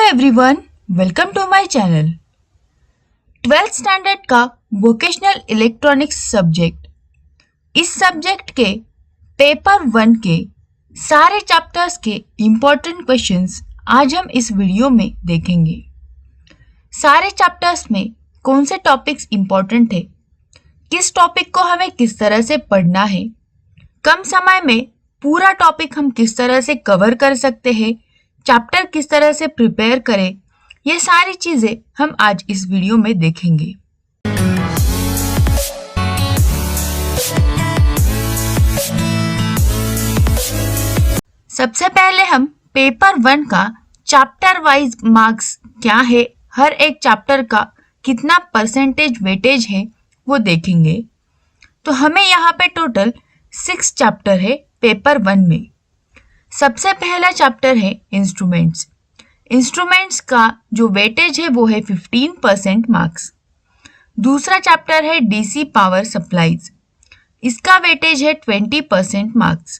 Everyone, welcome to my channel. 12th standard का vocational electronics subject, इस subject के paper 1 के सारे चैप्टर्स के इम्पोर्टेंट क्वेश्चंस आज हम इस वीडियो में देखेंगे। सारे चैप्टर्स में कौन से टॉपिक्स इम्पोर्टेंट है, किस टॉपिक को हमें किस तरह से पढ़ना है, कम समय में पूरा टॉपिक हम किस तरह से कवर कर सकते हैं, चैप्टर किस तरह से प्रिपेयर करें, ये सारी चीजें हम आज इस वीडियो में देखेंगे। सबसे पहले हम पेपर 1 का चैप्टर वाइज मार्क्स क्या है, हर एक चैप्टर का कितना परसेंटेज वेटेज है वो देखेंगे। तो हमें यहाँ पे टोटल 6 चैप्टर है पेपर 1 में। सबसे पहला चैप्टर है इंस्ट्रूमेंट्स। इंस्ट्रूमेंट्स का जो वेटेज है वो है 15% मार्क्स। दूसरा चैप्टर है डीसी पावर सप्लाईज, इसका वेटेज है 20% मार्क्स।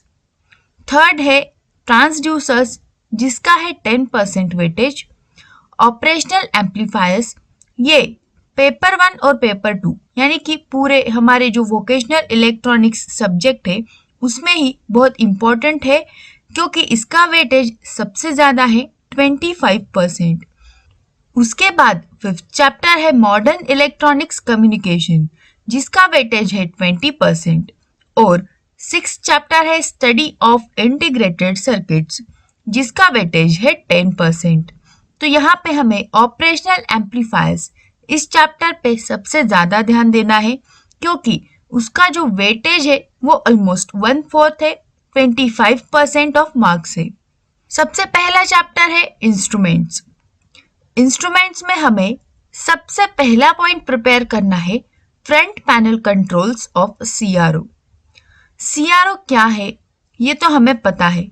थर्ड है ट्रांसड्यूसर्स, जिसका है 10% वेटेज। ऑपरेशनल एम्पलीफायर्स, ये पेपर 1 और पेपर 2 यानी कि पूरे हमारे जो वोकेशनल इलेक्ट्रॉनिक्स सब्जेक्ट है उसमें ही बहुत इम्पोर्टेंट है, क्योंकि इसका वेटेज सबसे ज़्यादा है 25%। उसके बाद 5th चैप्टर है मॉडर्न इलेक्ट्रॉनिक्स कम्युनिकेशन, जिसका वेटेज है 20%। और 6th चैप्टर है स्टडी ऑफ इंटीग्रेटेड सर्किट्स, जिसका वेटेज है 10%। तो यहाँ पे हमें ऑपरेशनल एम्पलीफायर्स इस चैप्टर पे सबसे ज़्यादा ध्यान देना है, क्योंकि उसका जो वेटेज है वो ऑलमोस्ट 1/4 है, 25% ऑफ मार्क्स है। सबसे पहला चैप्टर है इंस्ट्रूमेंट्स। इंस्ट्रूमेंट्स में हमें सबसे पहला पॉइंट प्रिपेयर करना है front panel controls of CRO. CRO क्या है ये तो हमें पता है,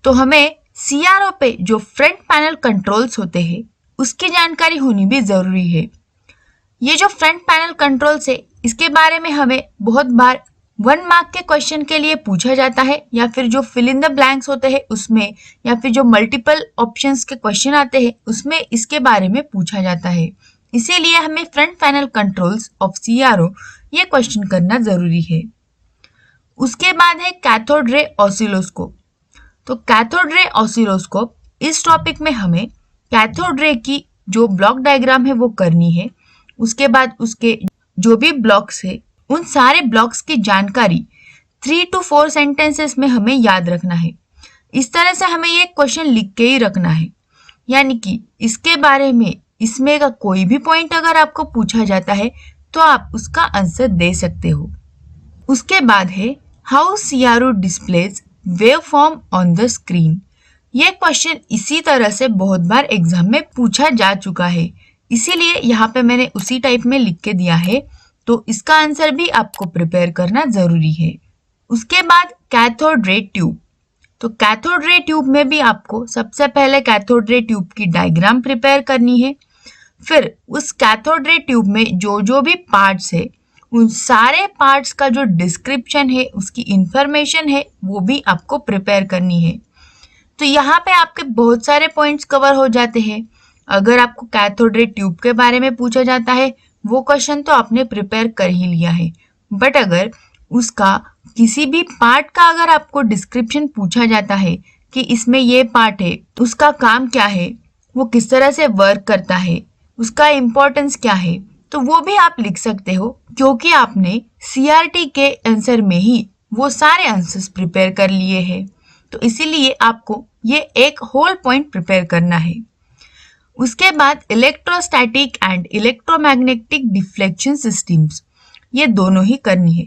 तो हमें सीआरओ पे जो फ्रंट पैनल कंट्रोल्स होते हैं उसकी जानकारी होनी भी ज़रूरी है। ये जो फ्रंट पैनल कंट्रोल्स है इसके बारे में हमें बहुत बार 1 मार्क के क्वेश्चन के लिए पूछा जाता है, या फिर जो फिल इन द ब्लैंक्स होते हैं उसमें, या फिर जो मल्टीपल ऑप्शंस के क्वेश्चन आते हैं उसमें इसके बारे में पूछा जाता है। इसीलिए हमें front panel controls of CRO ये क्वेश्चन करना ज़रूरी है। उसके बाद है कैथोड रे ऑसिलोस्कोप। तो कैथोड रे ऑसिलोस्कोप, इस टॉपिक में हमें कैथोड रे की जो ब्लॉक डायग्राम है वो करनी है। उसके बाद उसके जो भी ब्लॉक्स है उन सारे ब्लॉक्स की जानकारी 3 to 4 सेंटेंसेस में हमें याद रखना है। इस तरह से हमें ये क्वेश्चन लिख के ही रखना है, यानी कि इसके बारे में इसमें का कोई भी पॉइंट अगर आपको पूछा जाता है तो आप उसका आंसर दे सकते हो। उसके बाद है how CRO displays wave form on the screen. ये क्वेश्चन इसी तरह से बहुत बार एग्जाम में पूछा जा चुका है, इसीलिए यहाँ पे मैंने उसी टाइप में लिख के दिया है, तो इसका आंसर भी आपको प्रिपेयर करना जरूरी है। उसके बाद कैथोड रे ट्यूब। तो कैथोड रे ट्यूब में भी आपको सबसे पहले कैथोड रे ट्यूब की डायग्राम प्रिपेयर करनी है। फिर उस कैथोड रे ट्यूब में जो भी पार्ट्स है उन सारे पार्ट्स का जो डिस्क्रिप्शन है, उसकी इंफॉर्मेशन है, वो भी आपको प्रिपेयर करनी है। तो यहाँ पे आपके बहुत सारे पॉइंट्स कवर हो जाते हैं। अगर आपको कैथोड रे ट्यूब के बारे में पूछा जाता है वो क्वेश्चन तो आपने प्रिपेयर कर ही लिया है, बट अगर उसका किसी भी पार्ट का अगर आपको डिस्क्रिप्शन पूछा जाता है कि इसमें ये पार्ट है, उसका काम क्या है, वो किस तरह से वर्क करता है, उसका इम्पोर्टेंस क्या है, तो वो भी आप लिख सकते हो, क्योंकि आपने सीआरटी के आंसर में ही वो सारे आंसर्स प्रिपेयर कर लिए हैं। तो इसीलिए आपको ये एक होल पॉइंट प्रिपेयर करना है। उसके बाद electrostatic and electromagnetic deflection systems, ये दोनों ही करनी है।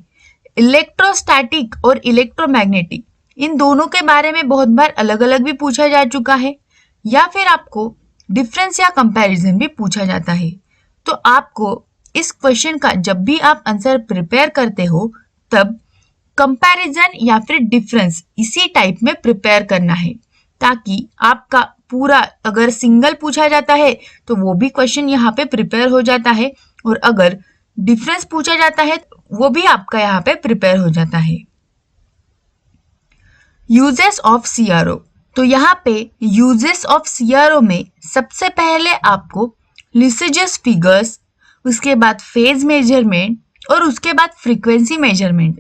इलेक्ट्रोस्टैटिक और इलेक्ट्रोमैग्नेटिक, इन दोनों के बारे में बहुत बार अलग अलग भी पूछा जा चुका है, या फिर आपको डिफरेंस या कंपैरिजन भी पूछा जाता है। तो आपको इस क्वेश्चन का जब भी आप आंसर प्रिपेयर करते हो तब कंपैरिजन या फिर डिफरेंस इसी टाइप में प्रिपेयर करना है, ताकि आपका पूरा, अगर सिंगल पूछा जाता है तो वो भी क्वेश्चन यहाँ पे प्रिपेयर हो जाता है, और अगर डिफरेंस पूछा जाता है वो भी आपका यहाँ पे प्रिपेयर हो जाता है। Uses of CRO. तो यहाँ पे यूजेस ऑफ सीआरओ में सबसे पहले आपको लिसेजस फिगर्स, उसके बाद फेज मेजरमेंट और उसके बाद फ्रीक्वेंसी मेजरमेंट,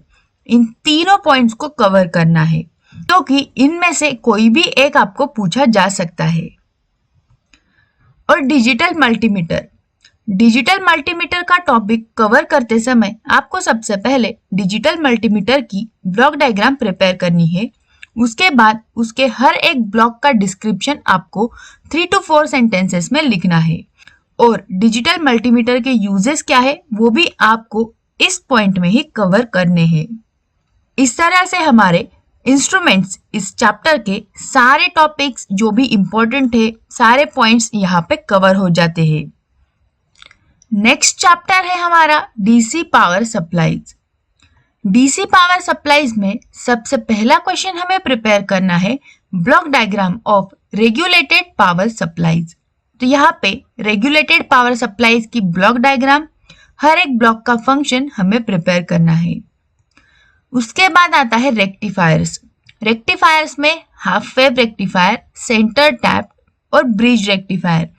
इन तीनों पॉइंट्स को कवर करना है, क्योंकि इनमें से कोई भी एक आपको पूछा जा सकता है। और डिजिटल मल्टीमीटर का टॉपिक कवर करते समय आपको सबसे पहले डिजिटल मल्टीमीटर की ब्लॉक डायग्राम प्रिपेयर करनी है। उसके बाद उसके हर एक ब्लॉक का डिस्क्रिप्शन आपको 3 to 4 सेंटेंसेस में लिखना है, और डिजिटल मल्टीमीटर के यूजेस क्या है वो भी आपको इस पॉइंट में ही कवर करने हैं। इस तरह से हमारे इंस्ट्रूमेंट्स इस चैप्टर के सारे टॉपिक्स जो भी इम्पोर्टेंट है, सारे पॉइंट्स यहाँ पे कवर हो जाते हैं। नेक्स्ट चैप्टर है हमारा DC power supplies. DC power supplies में सबसे पहला क्वेश्चन हमें प्रिपेयर करना है block diagram of regulated power supplies. तो यहाँ पे रेगुलेटेड पावर सप्लाईज की ब्लॉक डायग्राम, हर एक ब्लॉक का फंक्शन हमें प्रिपेयर करना है। उसके बाद आता है रेक्टिफायर्स। रेक्टिफायर्स में half wave rectifier, centre tap और ब्रिज रेक्टिफायर।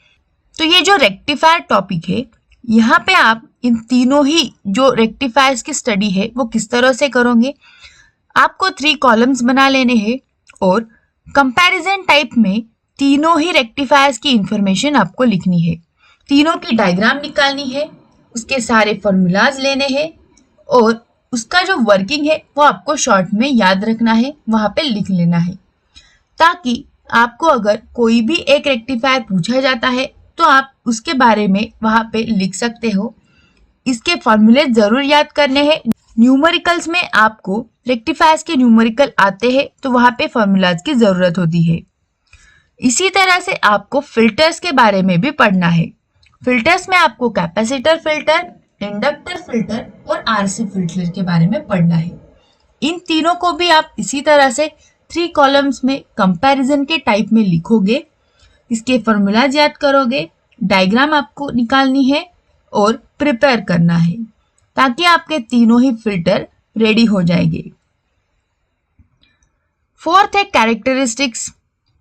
तो ये जो रेक्टिफायर टॉपिक है, यहाँ पे आप इन तीनों ही जो रेक्टिफायर्स की स्टडी है वो किस तरह से करोगे, आपको 3 कॉलम्स बना लेने हैं और कंपैरिजन टाइप में तीनों ही रेक्टिफायर्स की इंफॉर्मेशन आपको लिखनी है, तीनों की डायग्राम निकालनी है, उसके सारे फॉर्मूलाज लेने हैं और उसका जो वर्किंग है वो आपको शॉर्ट में याद रखना है, वहाँ पे लिख लेना है, ताकि आपको अगर कोई भी एक रेक्टिफायर पूछा जाता है तो आप उसके बारे में वहाँ पे लिख सकते हो। इसके फॉर्मूले जरूर याद करने हैं। न्यूमेरिकल्स में आपको रेक्टिफायर्स के न्यूमेरिकल आते हैं तो वहाँ पे फॉर्मूलाज की जरूरत होती है। इसी तरह से आपको फिल्टर्स के बारे में भी पढ़ना है। फिल्टर्स में आपको कैपेसिटर फिल्टर, इंडक्टर फिल्टर और आरसी फिल्टर के बारे में पढ़ना है। इन तीनों को भी आप इसी तरह से 3 कॉलम्स में कंपैरिजन के टाइप में लिखोगे, इसके फॉर्मूलाज याद करोगे, डायग्राम आपको निकालनी है और प्रिपेयर करना है, ताकि आपके तीनों ही फिल्टर रेडी हो जाएंगे। फोर्थ है कैरेक्टरिस्टिक्स।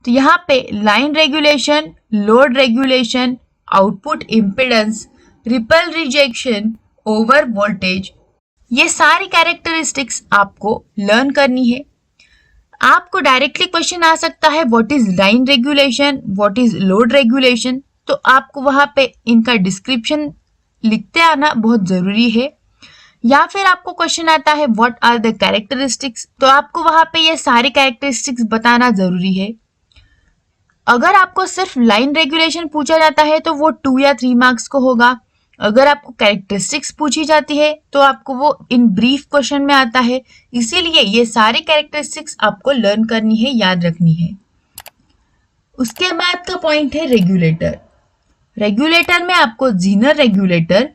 तो यहाँ पे line regulation, load regulation, output impedance, ripple rejection, over voltage, ये सारी कैरेक्टरिस्टिक्स आपको लर्न करनी है। आपको डायरेक्टली क्वेश्चन आ सकता है what is line regulation, what is load regulation, तो आपको वहां पे इनका डिस्क्रिप्शन लिखते आना बहुत जरूरी है। या फिर आपको क्वेश्चन आता है व्हाट आर द कैरेक्टरिस्टिक्स, तो आपको वहां पे ये सारी कैरेक्टरिस्टिक्स बताना जरूरी है। अगर आपको सिर्फ लाइन रेगुलेशन पूछा जाता है तो वो 2 या 3 मार्क्स को होगा। अगर आपको कैरेक्टरिस्टिक्स पूछी जाती है तो आपको वो इन ब्रीफ क्वेश्चन में आता है, इसीलिए ये सारी कैरेक्टरिस्टिक्स आपको लर्न करनी है, याद रखनी है। उसके बाद का पॉइंट है रेगुलेटर। रेगुलेटर में आपको जीनर रेगुलेटर,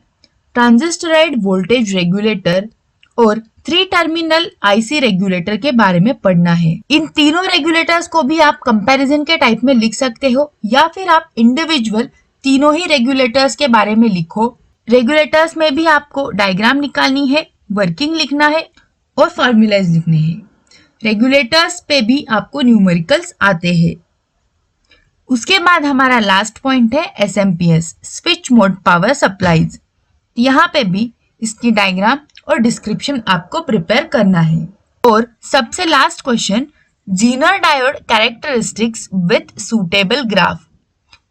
ट्रांजिस्टराइड वोल्टेज रेगुलेटर और 3 टर्मिनल आईसी रेगुलेटर के बारे में पढ़ना है। इन तीनों रेगुलेटर्स को भी आप कंपैरिजन के टाइप में लिख सकते हो, या फिर आप इंडिविजुअल तीनों ही रेगुलेटर्स के बारे में लिखो। रेगुलेटर्स में भी आपको डायग्राम निकालनी है, वर्किंग लिखना है और फॉर्मूलाज लिखने हैं। रेगुलेटर्स पे भी आपको न्यूमेरिकल्स आते हैं। उसके बाद हमारा लास्ट पॉइंट है SMPS, switch mode power supplies. यहाँ पे भी इसकी डायग्राम और डिस्क्रिप्शन आपको प्रिपेयर करना है। और सबसे last question, Zener diode characteristics with suitable graph.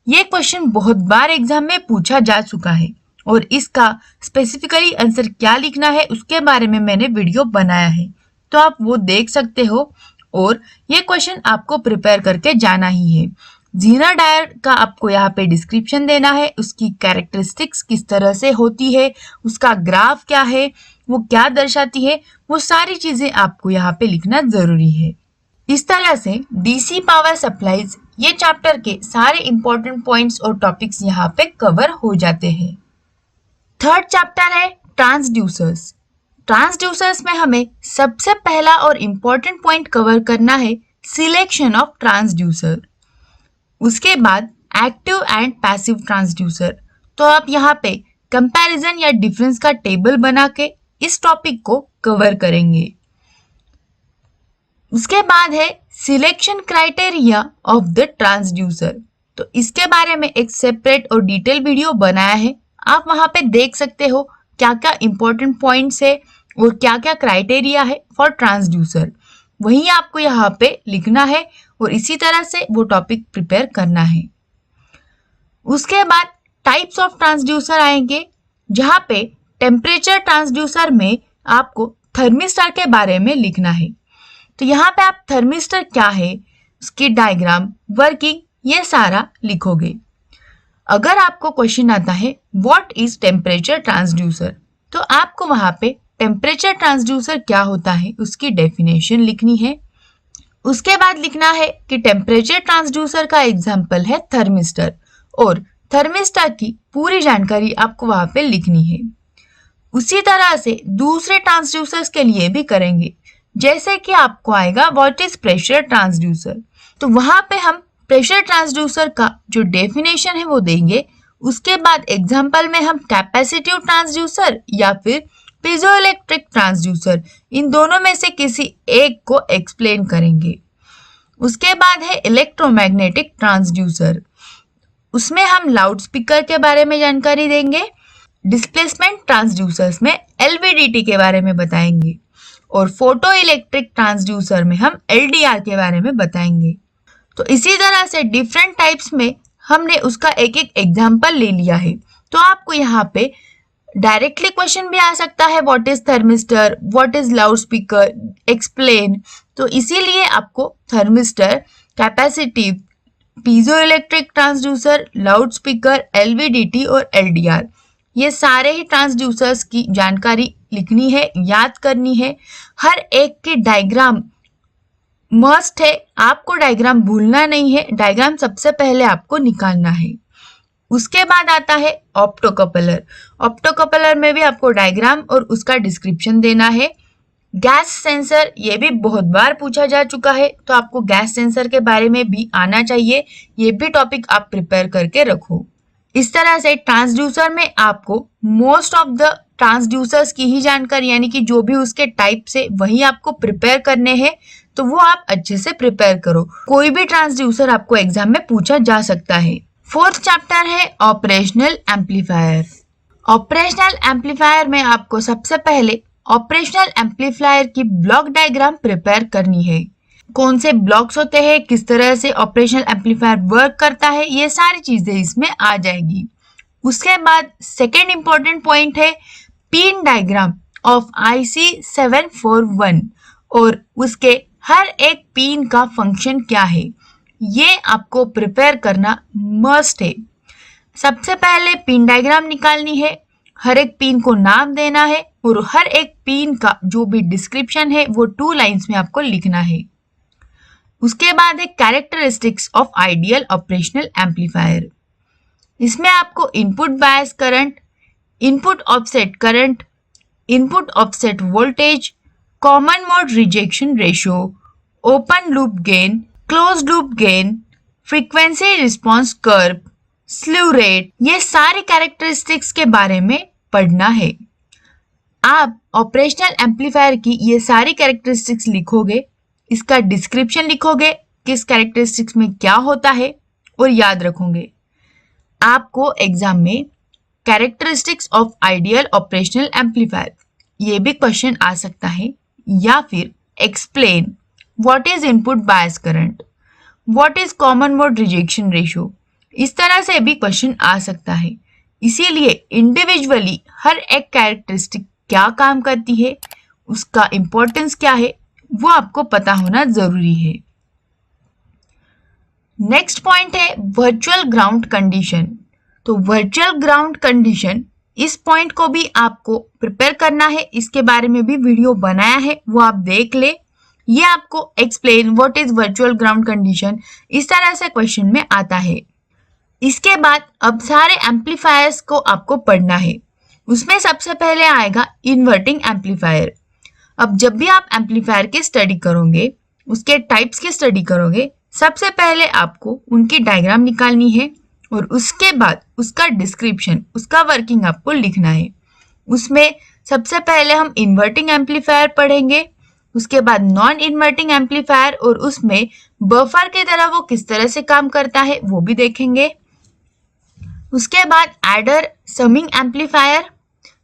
ये क्वेश्चन बहुत बार एग्जाम में पूछा जा चुका है और इसका स्पेसिफिकली आंसर क्या लिखना है उसके बारे में मैंने वीडियो बनाया है, तो आप वो देख सकते हो। और ये क्वेश्चन आपको प्रिपेयर करके जाना ही है। जीनर डायोड का आपको यहाँ पे डिस्क्रिप्शन देना है, उसकी कैरेक्टरिस्टिक्स किस तरह से होती है, उसका ग्राफ क्या है, वो क्या दर्शाती है, वो सारी चीजें आपको यहाँ पे लिखना जरूरी है। इस तरह से डीसी पावर सप्लाईज ये चैप्टर के सारे इंपॉर्टेंट पॉइंट्स और टॉपिक्स यहाँ पे कवर हो जाते हैं। थर्ड चैप्टर है ट्रांसड्यूसर्स। ट्रांसड्यूसर्स में हमें सबसे पहला और इम्पोर्टेंट पॉइंट कवर करना है सिलेक्शन ऑफ ट्रांसड्यूसर। उसके बाद एक्टिव एंड पैसिव ट्रांसड्यूसर। तो आप यहाँ पे कंपैरिजन या डिफरेंस का टेबल बना के इस टॉपिक को कवर करेंगे। उसके बाद है selection criteria of the transducer. तो इसके बारे में एक सेपरेट और डिटेल वीडियो बनाया है, आप वहां पे देख सकते हो क्या क्या इंपॉर्टेंट पॉइंट्स है और क्या क्या क्राइटेरिया है फॉर ट्रांसड्यूसर। वही आपको यहाँ पे लिखना है और इसी तरह से वो टॉपिक प्रिपेयर करना है। उसके बाद टाइप्स ऑफ ट्रांसड्यूसर आएंगे, जहाँ पे टेम्परेचर ट्रांसड्यूसर में आपको थर्मिस्टर के बारे में लिखना है। तो यहाँ पे आप थर्मिस्टर क्या है, उसकी डायग्राम, वर्किंग, ये सारा लिखोगे। अगर आपको क्वेश्चन आता है व्हाट इज टेम्परेचर ट्रांसड्यूसर, तो आपको वहां पे टेम्परेचर ट्रांसड्यूसर क्या होता है उसकी डेफिनेशन लिखनी है। उसके बाद लिखना है कि टेम्परेचर ट्रांसड्यूसर का एग्जाम्पल है थर्मिस्टर, और थर्मिस्टर की पूरी जानकारी आपको वहां पे लिखनी है। उसी तरह से दूसरे ट्रांसड्यूसर्स के लिए भी करेंगे, जैसे कि आपको आएगा व्हाट इज प्रेशर ट्रांसड्यूसर, तो वहां पे हम प्रेशर ट्रांसड्यूसर का जो डेफिनेशन है वो देंगे। उसके बाद एग्जाम्पल में हम कैपेसिटिव ट्रांसड्यूसर या फिर पीजोइलेक्ट्रिक ट्रांसड्यूसर, इन दोनों में से किसी एक को एक्सप्लेन करेंगे। उसके बाद है इलेक्ट्रोमैग्नेटिक ट्रांसड्यूसर, उसमें हम लाउड स्पीकर के बारे में जानकारी देंगे। डिस्प्लेसमेंट ट्रांसड्यूसर्स में एलवीडीटी के बारे में बताएंगे, और फोटो इलेक्ट्रिक ट्रांसड्यूसर में हम एलडीआर के बारे में बताएंगे। तो इसी तरह से डिफरेंट टाइप्स में हमने उसका एक एक एग्जाम्पल ले लिया है। तो आपको यहाँ पे डायरेक्टली क्वेश्चन भी आ सकता है what is thermistor, what is loud speaker, explain. तो इसीलिए आपको thermistor, capacitive, piezoelectric transducer, loud speaker, LVDT और एलडीआर, ये सारे ही ट्रांसड्यूसर्स की जानकारी लिखनी है, याद करनी है। हर एक की डायग्राम मस्ट है, आपको डायग्राम भूलना नहीं है, डायग्राम सबसे पहले आपको निकालना है। उसके बाद आता है ऑप्टोकपलर। ऑप्टोकपलर में भी आपको डायग्राम और उसका डिस्क्रिप्शन देना है। गैस सेंसर, ये भी बहुत बार पूछा जा चुका है, तो आपको गैस सेंसर के बारे में भी आना चाहिए, ये भी टॉपिक आप प्रिपेयर करके रखो। इस तरह से ट्रांसड्यूसर में आपको मोस्ट ऑफ द ट्रांसड्यूसर्स की ही जानकारी, यानी कि जो भी उसके टाइप से वही आपको प्रिपेयर करने हैं, तो वो आप अच्छे से प्रिपेयर करो। कोई भी ट्रांसड्यूसर आपको एग्जाम में पूछा जा सकता है। फोर्थ चैप्टर है ऑपरेशनल एम्पलीफायर। ऑपरेशनल एम्पलीफायर में आपको सबसे पहले ऑपरेशनल एम्पलीफायर की ब्लॉक डायग्राम प्रिपेयर करनी है। कौन से ब्लॉक्स होते हैं, किस तरह से ऑपरेशनल एम्पलीफायर वर्क करता है, ये सारी चीजें इसमें आ जाएगी। उसके बाद सेकेंड इंपॉर्टेंट पॉइंट है पिन डायग्राम ऑफ IC 741, और उसके हर एक पिन का फंक्शन क्या है, ये आपको प्रिपेयर करना मस्ट है। सबसे पहले पिन डायग्राम निकालनी है, हर एक पिन को नाम देना है, और हर एक पिन का जो भी डिस्क्रिप्शन है वो 2 लाइंस में आपको लिखना है। उसके बाद है characteristics of ideal operational amplifier. इसमें आपको input bias current, input offset current, input offset voltage, common mode rejection ratio, open loop gain, close loop gain, frequency response curve, slew rate, ये सारी कैरेक्टरिस्टिक्स के बारे में पढ़ना है। आप ऑपरेशनल एम्पलीफायर की ये सारी कैरेक्टरिस्टिक्स लिखोगे, इसका डिस्क्रिप्शन लिखोगे, किस कैरेक्टरिस्टिक्स में क्या होता है, और याद रखोगे। आपको एग्जाम में characteristics of ideal operational amplifier, ये भी क्वेश्चन आ सकता है, या फिर explain what is input bias current, what is common mode rejection ratio, इस तरह से भी क्वेश्चन आ सकता है। इसीलिए इंडिविजुअली हर एक कैरेक्टरिस्टिक क्या काम करती है, उसका इंपॉर्टेंस क्या है, वो आपको पता होना जरूरी है। नेक्स्ट पॉइंट है वर्चुअल ग्राउंड कंडीशन। तो वर्चुअल ग्राउंड कंडीशन, इस पॉइंट को भी आपको प्रिपेयर करना है, इसके बारे में भी वीडियो बनाया है, वो आप देख ले। ये आपको explain what is virtual ground condition, इस तरह से क्वेश्चन में आता है। इसके बाद अब सारे एम्पलीफायर्स को आपको पढ़ना है। उसमें सबसे पहले आएगा इन्वर्टिंग एम्पलीफायर। अब जब भी आप एम्पलीफायर की स्टडी करोगे, उसके टाइप्स की स्टडी करोगे, सबसे पहले आपको उनकी डायग्राम निकालनी है, और उसके बाद उसका डिस्क्रिप्शन, उसका वर्किंग आपको लिखना है। उसमें सबसे पहले हम इन्वर्टिंग एम्पलीफायर पढ़ेंगे, उसके बाद नॉन इन्वर्टिंग एम्पलीफायर और उसमें बफर की तरह वो किस तरह से काम करता है वो भी देखेंगे। उसके बाद adder, summing amplifier,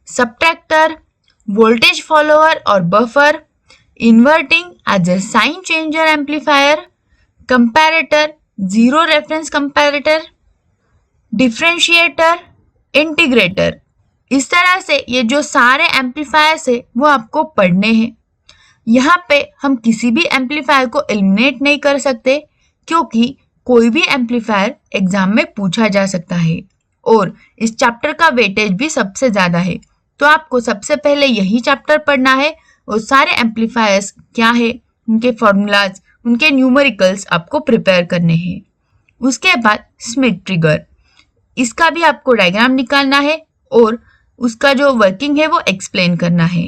subtractor, voltage follower और buffer, inverting as a sign changer amplifier, comparator, zero reference comparator, differentiator, integrator. इस तरह से ये जो सारे एम्पलीफायर्स है वो आपको पढ़ने हैं। यहाँ पे हम किसी भी एम्पलीफायर को एलिमिनेट नहीं कर सकते क्योंकि कोई भी एम्पलीफायर एग्जाम में पूछा जा सकता है और इस चैप्टर का वेटेज भी सबसे ज्यादा है। तो आपको सबसे पहले यही चैप्टर पढ़ना है और सारे एम्पलीफायर्स क्या है, उनके फॉर्मूलाज, उनके न्यूमेरिकल्स आपको प्रिपेयर करने हैं। उसके बाद स्मिथ ट्रिगर, इसका भी आपको डायग्राम निकालना है और उसका जो वर्किंग है वो एक्सप्लेन करना है।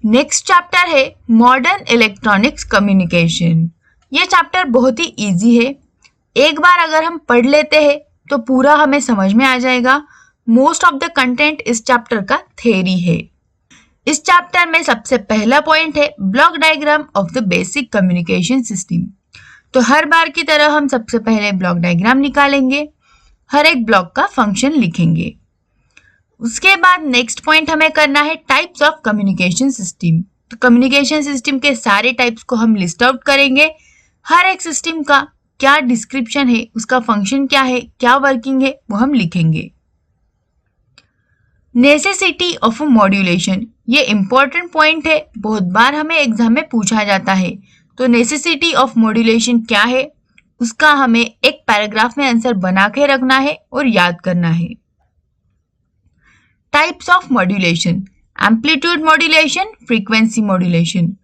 नेक्स्ट चैप्टर है मॉडर्न इलेक्ट्रॉनिक्स कम्युनिकेशन। ये चैप्टर बहुत ही इजी है, एक बार अगर हम पढ़ लेते हैं तो पूरा हमें समझ में आ जाएगा। मोस्ट ऑफ द कंटेंट इस चैप्टर का थ्योरी है। इस चैप्टर में सबसे पहला पॉइंट है block diagram of the basic communication system. तो हर बार की तरह हम सबसे पहले ब्लॉक डायग्राम निकालेंगे, हर एक ब्लॉक का फंक्शन लिखेंगे। उसके बाद नेक्स्ट पॉइंट हमें करना है टाइप्स ऑफ कम्युनिकेशन सिस्टम। तो कम्युनिकेशन सिस्टम के सारे टाइप्स को हम लिस्ट आउट करेंगे, हर एक सिस्टम का क्या डिस्क्रिप्शन है, उसका फंक्शन क्या है, क्या वर्किंग है, वो हम लिखेंगे। नेसेसिटी ऑफ मॉड्यूलेशन, ये इंपॉर्टेंट पॉइंट है, बहुत बार हमें एग्जाम में पूछा जाता है। तो नेसेसिटी ऑफ मॉड्यूलेशन क्या है, उसका हमें एक पैराग्राफ में आंसर बना के रखना है और याद करना है। Types of modulation, amplitude modulation, frequency modulation.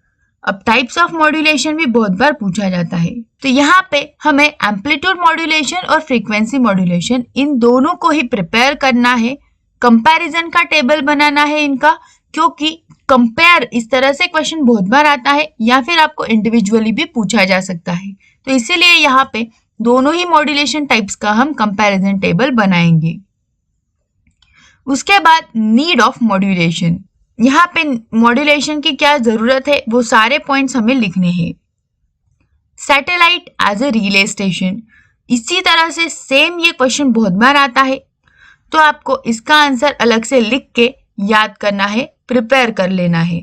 अब टाइप्स ऑफ मॉड्यूलेशन भी बहुत बार पूछा जाता है, तो यहाँ पे हमें एम्पलीट्यूड मॉड्यूलेशन और फ्रीक्वेंसी मॉड्यूलेशन इन दोनों को ही प्रिपेयर करना है। कंपैरिजन का टेबल बनाना है इनका, क्योंकि कंपेयर इस तरह से क्वेश्चन बहुत बार आता है या फिर आपको इंडिविजुअली भी पूछा जा सकता है। तो इसीलिए यहाँ पे दोनों ही मॉड्यूलेशन टाइप्स का हम कंपैरिजन टेबल बनाएंगे। उसके बाद नीड ऑफ मॉड्यूलेशन, यहाँ पे मॉड्यूलेशन की क्या जरूरत है वो सारे पॉइंट्स हमें लिखने हैं। Satellite as a relay station, इसी तरह से सेम ये क्वेश्चन बहुत बार आता है, तो आपको इसका आंसर अलग से लिख के याद करना है, प्रिपेयर कर लेना है।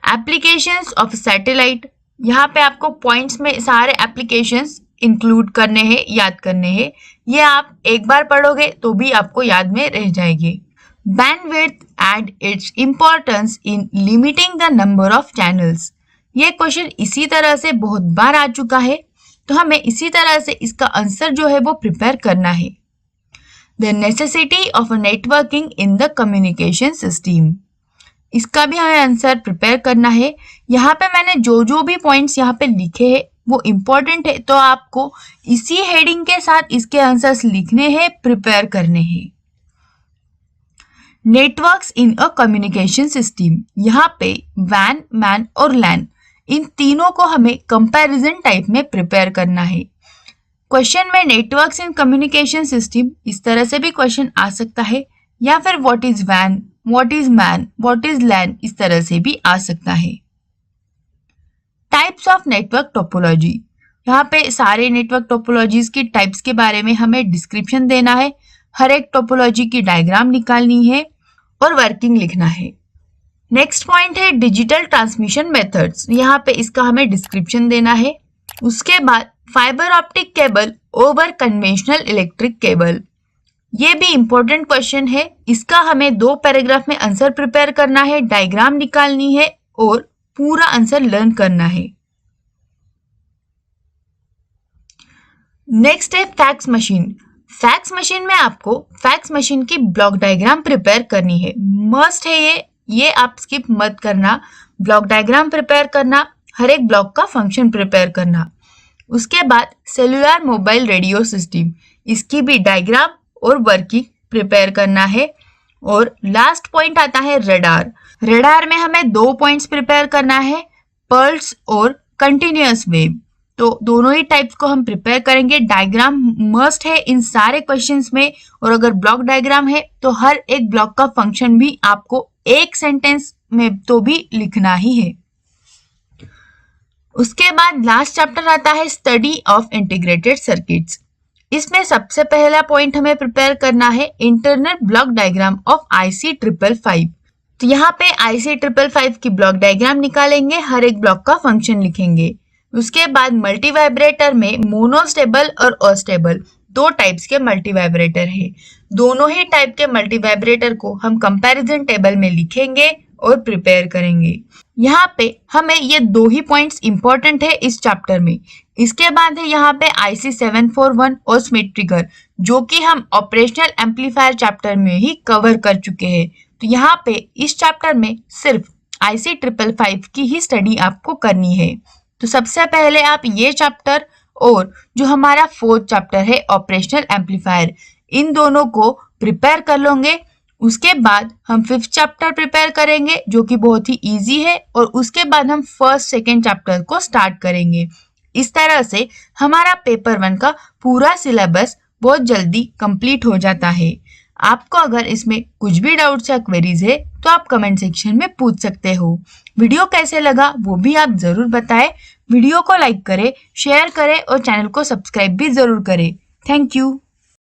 एप्लीकेशंस ऑफ सैटेलाइट, यहाँ पे आपको पॉइंट्स में सारे एप्लीकेशंस इंक्लूड करने हैं, याद करने हैं। ये आप एक बार पढ़ोगे तो भी आपको याद में रह जाएगी। Bandwidth and its importance in limiting the number of channels, ये क्वेश्चन इसी तरह से बहुत बार आ चुका है, तो हमें इसी तरह से इसका आंसर जो है वो प्रिपेयर करना है। The necessity of networking in the communication system, इसका भी हमें आंसर प्रिपेयर करना है। यहाँ पे मैंने जो जो भी पॉइंट्स यहाँ पे लिखे हैं वो इम्पोर्टेंट है, तो आपको इसी हेडिंग के साथ इसके आंसर्स लिखने हैं, प्रिपेयर करने हैं। Networks in a communication system, यहाँ पे वैन, मैन और लैन, इन तीनों को हमें कंपैरिजन टाइप में प्रिपेयर करना है। क्वेश्चन में नेटवर्क्स इन कम्युनिकेशन सिस्टम इस तरह से भी क्वेश्चन आ सकता है, या फिर व्हाट इज वैन, what is MAN, what is LAN, इस तरह से भी आ सकता है। टाइप्स ऑफ नेटवर्क टोपोलॉजी, यहाँ पे सारे नेटवर्क टोपोलॉजीज की टाइप्स के बारे में हमें डिस्क्रिप्शन देना है, हर एक टोपोलॉजी की डायग्राम निकालनी है और वर्किंग लिखना है। नेक्स्ट पॉइंट है डिजिटल ट्रांसमिशन मेथड्स, यहाँ पे इसका हमें डिस्क्रिप्शन देना है। उसके बाद fibre optic cable over conventional electric cable, ये भी इंपॉर्टेंट क्वेश्चन है, इसका हमें 2 पैराग्राफ में आंसर प्रिपेयर करना है, डायग्राम निकालनी है और पूरा आंसर लर्न करना है। नेक्स्ट है फैक्स मशीन। फैक्स मशीन में आपको फैक्स मशीन की ब्लॉक डायग्राम प्रिपेयर करनी है, मस्ट है ये आप स्किप मत करना। ब्लॉक डायग्राम प्रिपेयर करना, हर एक ब्लॉक का फंक्शन प्रिपेयर करना। उसके बाद सेलुलर मोबाइल रेडियो सिस्टम, इसकी भी डायग्राम और वर्किंग प्रिपेयर करना है। और लास्ट पॉइंट आता है रडार। रडार में हमें 2 पॉइंट्स प्रिपेयर करना है, पल्स और कंटिन्यूअस वेव, तो दोनों ही टाइप्स को हम प्रिपेयर करेंगे। डायग्राम मस्ट है इन सारे क्वेश्चंस में, और अगर ब्लॉक डायग्राम है तो हर एक ब्लॉक का फंक्शन भी आपको एक सेंटेंस में तो भी लिखना ही है। उसके बाद लास्ट चैप्टर आता है स्टडी ऑफ इंटीग्रेटेड सर्किट्स। इसमें सबसे पहला पॉइंट हमें प्रिपेयर करना है internal block diagram of IC 555। तो यहाँ पे IC 555 की ब्लॉक डायग्राम निकालेंगे, हर एक ब्लॉक का फंक्शन लिखेंगे। उसके बाद मल्टी वाइब्रेटर में मोनोस्टेबल और अस्टेबल दो टाइप्स के मल्टी वाइब्रेटर है। दोनों ही टाइप के मल्टी वाइब्रेटर को हम कंपैरिजन टेबल में लिखेंगे और प्रिपेयर करेंगे। यहाँ पे हमें ये दो ही पॉइंट्स इंपॉर्टेंट है इस चैप्टर में। इसके बाद है यहाँ पे IC 741 और स्मिथ ट्रिगर, जो कि हम ऑपरेशनल एम्पलीफायर चैप्टर में ही कवर कर चुके हैं। तो यहाँ पे इस चैप्टर में सिर्फ IC 555 की ही स्टडी आपको करनी है। तो सबसे पहले आप ये चैप्टर और जो हमारा फोर्थ चैप्टर है ऑपरेशनल एम्पलीफायर, इन दोनों को प्रिपेयर कर लोगे। उसके बाद हम फिफ्थ चैप्टर प्रिपेयर करेंगे जो कि बहुत ही इजी है, और उसके बाद हम फर्स्ट सेकेंड चैप्टर को स्टार्ट करेंगे। इस तरह से हमारा पेपर 1 का पूरा सिलेबस बहुत जल्दी कंप्लीट हो जाता है। आपको अगर इसमें कुछ भी डाउट्स या क्वेरीज है तो आप कमेंट सेक्शन में पूछ सकते हो। वीडियो कैसे लगा वो भी आप जरूर बताएं। वीडियो को लाइक करें, शेयर करें और चैनल को सब्सक्राइब भी जरूर करें। Thank you.